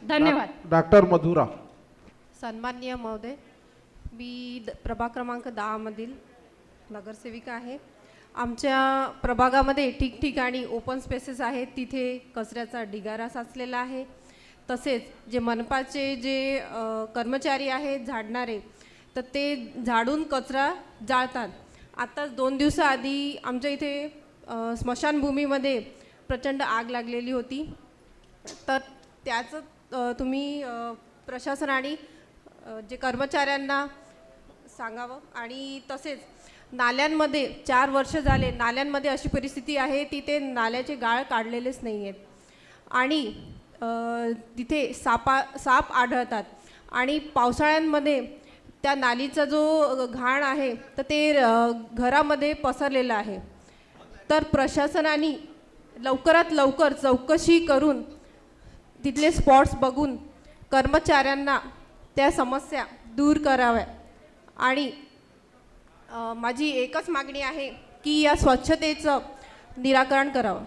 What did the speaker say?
धन्यवाद. डॉक्टर मधुरा. सन्माननीय महोदय, मी प्रभाग क्रमांक 10 मधील नगरसेविका आहे. आमच्या प्रभागामध्ये ठिकठिकाणी ओपन स्पेसेस आहेत, तिथे कचऱ्याचा ढिगारा साचलेला आहे. तसेच जे मनपाचे जे कर्मचारी आहेत झाडणारे, तर ते झाडून कचरा जाळतात. आत्ताच 2 दिवसाआधी आमच्या इथे स्मशानभूमीमध्ये प्रचंड आग लागलेली होती. तर त्याचं तुम्ही प्रशासनाने जे कर्मचाऱ्यांना सांगावं. आणि तसेच नाल्यांमध्ये 4 वर्ष झाले नाल्यांमध्ये अशी परिस्थिती आहे, तिथे नाल्याचे गाळ काढलेलेच नाही आहेत आणि तिथे साप आढळतात. आणि पावसाळ्यांमध्ये त्या नालीचा जो घाण आहे तर ते घरामध्ये पसरलेलं आहे. तर प्रशासनाने लवकरात लवकर चौकशी करून तिथले स्पॉट्स बघून कर्मचाऱ्यांना त्या समस्या दूर कराव्या. आणि माझी एकच मागणी आहे की या स्वच्छतेचं निराकरण करावं.